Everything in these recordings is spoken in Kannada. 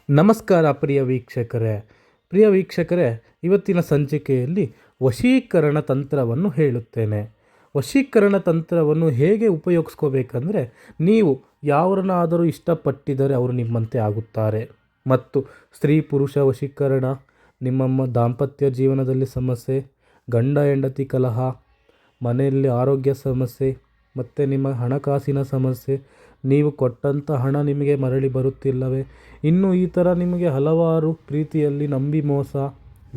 ನಮಸ್ಕಾರ ಪ್ರಿಯ ವೀಕ್ಷಕರೇ, ಇವತ್ತಿನ ಸಂಚಿಕೆಯಲ್ಲಿ ವಶೀಕರಣ ತಂತ್ರವನ್ನು ಹೇಳುತ್ತೇನೆ. ವಶೀಕರಣ ತಂತ್ರವನ್ನು ಹೇಗೆ ಉಪಯೋಗಿಸ್ಕೋಬೇಕಂದ್ರೆ, ನೀವು ಯಾರನ್ನಾದರೂ ಇಷ್ಟಪಟ್ಟಿದ್ದರೆ ಅವರು ನಿಮ್ಮಂತೆ ಆಗುತ್ತಾರೆ. ಮತ್ತು ಸ್ತ್ರೀ ಪುರುಷ ವಶೀಕರಣ, ನಿಮ್ಮ ದಾಂಪತ್ಯ ಜೀವನದಲ್ಲಿ ಸಮಸ್ಯೆ, ಗಂಡ ಹೆಂಡತಿ ಕಲಹ, ಮನೆಯಲ್ಲಿ ಆರೋಗ್ಯ ಸಮಸ್ಯೆ ಮತ್ತು ನಿಮ್ಮ ಹಣಕಾಸಿನ ಸಮಸ್ಯೆ, ನೀವು ಕೊಟ್ಟಂಥ ಹಣ ನಿಮಗೆ ಮರಳಿ ಬರುತ್ತಿಲ್ಲವೇ, ಇನ್ನು ಈ ಥರ ನಿಮಗೆ ಹಲವಾರು ಪ್ರೀತಿಯಲ್ಲಿ ನಂಬಿ ಮೋಸ,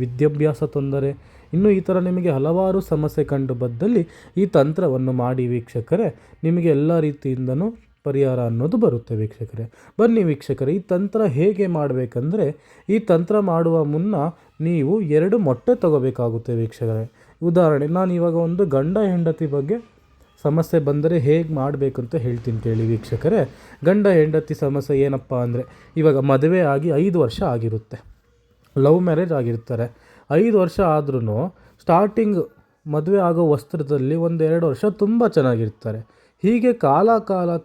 ವಿದ್ಯಾಭ್ಯಾಸ ತೊಂದರೆ, ಇನ್ನು ಈ ಥರ ನಿಮಗೆ ಹಲವಾರು ಸಮಸ್ಯೆ ಕಂಡು ಬಂದಲ್ಲಿ ಈ ತಂತ್ರವನ್ನು ಮಾಡಿ ವೀಕ್ಷಕರೇ, ನಿಮಗೆ ಎಲ್ಲ ರೀತಿಯಿಂದನೂ ಪರಿಹಾರ ಅನ್ನೋದು ಬರುತ್ತೆ ವೀಕ್ಷಕರೇ. ಬನ್ನಿ ವೀಕ್ಷಕರೇ, ಈ ತಂತ್ರ ಹೇಗೆ ಮಾಡಬೇಕಂದ್ರೆ, ಈ ತಂತ್ರ ಮಾಡುವ ಮುನ್ನ ನೀವು 2 ಮೊಟ್ಟೆ ತಗೋಬೇಕಾಗುತ್ತೆ ವೀಕ್ಷಕರೇ. ಉದಾಹರಣೆ, ನಾನು ಇವಾಗ ಒಂದು ಗಂಡ ಹೆಂಡತಿ ಬಗ್ಗೆ ಸಮಸ್ಯೆ ಬಂದರೆ ಹೇಗೆ ಮಾಡಬೇಕಂತ ಹೇಳ್ತೀನಿ ಕೇಳಿ ವೀಕ್ಷಕರೇ. ಗಂಡ ಹೆಂಡತಿ ಸಮಸ್ಯೆ ಏನಪ್ಪ ಅಂದರೆ, ಇವಾಗ ಮದುವೆ ಆಗಿ 5 ವರ್ಷ ಆಗಿರುತ್ತೆ, ಲವ್ ಮ್ಯಾರೇಜ್ ಆಗಿರ್ತಾರೆ. 5 ವರ್ಷ ಆದ್ರೂ ಸ್ಟಾರ್ಟಿಂಗ್ ಮದುವೆ ಆಗೋ ವಸ್ತ್ರದಲ್ಲಿ 1-2 ವರ್ಷ ತುಂಬ ಚೆನ್ನಾಗಿರ್ತಾರೆ. ಹೀಗೆ ಕಾಲ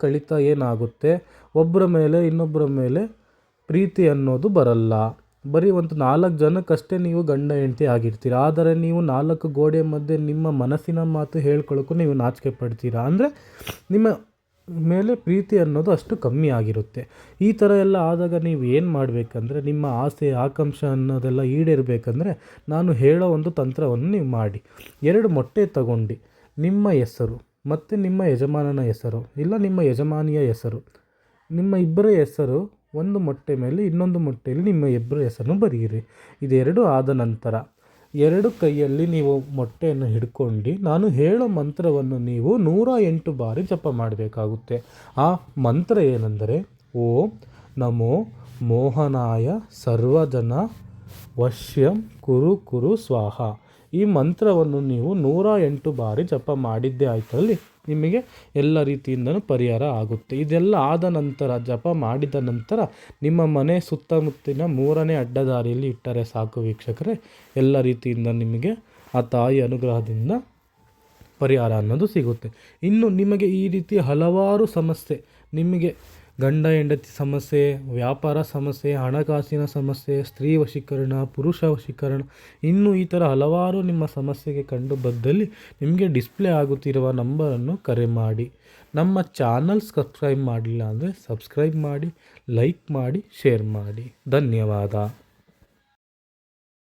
ಕಳೀತಾ ಏನಾಗುತ್ತೆ, ಒಬ್ಬರ ಮೇಲೆ ಇನ್ನೊಬ್ಬರ ಮೇಲೆ ಪ್ರೀತಿ ಅನ್ನೋದು ಬರಲ್ಲ. ಬರೀ ಒಂದು 4 ಜನಕ್ಕಷ್ಟೇ ನೀವು ಗಂಡ ಹೆಂಡತಿ ಆಗಿರ್ತೀರ. ಆದರೆ ನೀವು 4 ಗೋಡೆ ಮಧ್ಯೆ ನಿಮ್ಮ ಮನಸ್ಸಿನ ಮಾತು ಹೇಳ್ಕೊಳ್ಳೋಕ್ಕೂ ನೀವು ನಾಚಿಕೆ ಪಡ್ತೀರಾ. ಅಂದರೆ ನಿಮ್ಮ ಮೇಲೆ ಪ್ರೀತಿ ಅನ್ನೋದು ಅಷ್ಟು ಕಮ್ಮಿ ಆಗಿರುತ್ತೆ. ಈ ಥರ ಎಲ್ಲ ಆದಾಗ ನೀವು ಏನು ಮಾಡಬೇಕಂದ್ರೆ, ನಿಮ್ಮ ಆಸೆ ಆಕಾಂಕ್ಷೆ ಅನ್ನೋದೆಲ್ಲ ಈಡೇರಬೇಕಂದ್ರೆ ನಾನು ಹೇಳೋ ಒಂದು ತಂತ್ರವನ್ನು ನೀವು ಮಾಡಿ. 2 ಮೊಟ್ಟೆ ತಗೊಂಡು ನಿಮ್ಮ ಹೆಸರು ಮತ್ತು ನಿಮ್ಮ ಯಜಮಾನನ ಹೆಸರು, ಇಲ್ಲ ನಿಮ್ಮ ಯಜಮಾನಿಯ ಹೆಸರು, ನಿಮ್ಮ ಇಬ್ಬರ ಹೆಸರು ಒಂದು ಮೊಟ್ಟೆ ಮೇಲೆ ಇನ್ನೊಂದು ಮೊಟ್ಟೆಯಲ್ಲಿ ನಿಮ್ಮ ಇಬ್ಬರ ಹೆಸರನ್ನು ಬರೆಯಿರಿ. ಇದೆರಡು ಆದ ನಂತರ 2 ಕೈಯಲ್ಲಿ ನೀವು ಮೊಟ್ಟೆಯನ್ನು ಹಿಡ್ಕೊಂಡು ನಾನು ಹೇಳೋ ಮಂತ್ರವನ್ನು ನೀವು 108 ಬಾರಿ ಜಪ ಮಾಡಬೇಕಾಗುತ್ತೆ. ಆ ಮಂತ್ರ ಏನೆಂದರೆ, ಓಂ ನಮೋ ಮೋಹನಾಯ ಸರ್ವಜನ ವಶ್ಯಂ ಕುರು ಸ್ವಾಹ. ಈ ಮಂತ್ರವನ್ನು ನೀವು 108 ಬಾರಿ ಜಪ ಮಾಡಿದ್ದೇ ಆಯ್ತಲ್ಲಿ ನಿಮಗೆ ಎಲ್ಲ ರೀತಿಯಿಂದನೂ ಪರಿಹಾರ ಆಗುತ್ತೆ. ಇದೆಲ್ಲ ಆದ ನಂತರ, ಜಪ ಮಾಡಿದ ನಂತರ ನಿಮ್ಮ ಮನೆ ಸುತ್ತಮುತ್ತಿನ 3ನೇ ಅಡ್ಡದಾರಿಯಲ್ಲಿ ಇಟ್ಟರೆ ಸಾಕು ವೀಕ್ಷಕರೇ. ಎಲ್ಲ ರೀತಿಯಿಂದ ನಿಮಗೆ ಆ ತಾಯಿ ಅನುಗ್ರಹದಿಂದ ಪರಿಹಾರ ಅನ್ನೋದು ಸಿಗುತ್ತೆ. ಇನ್ನು ನಿಮಗೆ ಈ ರೀತಿ ಹಲವಾರು ಸಮಸ್ಯೆ, ನಿಮಗೆ ಗಂಡ ಹೆಂಡತಿ ಸಮಸ್ಯೆ, ವ್ಯಾಪಾರ ಸಮಸ್ಯೆ, ಹಣಕಾಸಿನ ಸಮಸ್ಯೆ, ಸ್ತ್ರೀ ವಶೀಕರಣ, ಪುರುಷ ವಶೀಕರಣ, ಇನ್ನು ಈ ಥರ ಹಲವಾರು ನಿಮ್ಮ ಸಮಸ್ಯೆಗೆ ಕಂಡು ಬಂದಲ್ಲಿ ನಿಮಗೆ ಡಿಸ್ಪ್ಲೇ ಆಗುತ್ತಿರುವ ನಂಬರನ್ನು ಕರೆ ಮಾಡಿ. ನಮ್ಮ ಚಾನಲ್ ಸಬ್ಸ್ಕ್ರೈಬ್ ಮಾಡಿಲ್ಲ ಅಂದರೆ ಸಬ್ಸ್ಕ್ರೈಬ್ ಮಾಡಿ, ಲೈಕ್ ಮಾಡಿ, ಶೇರ್ ಮಾಡಿ. ಧನ್ಯವಾದ.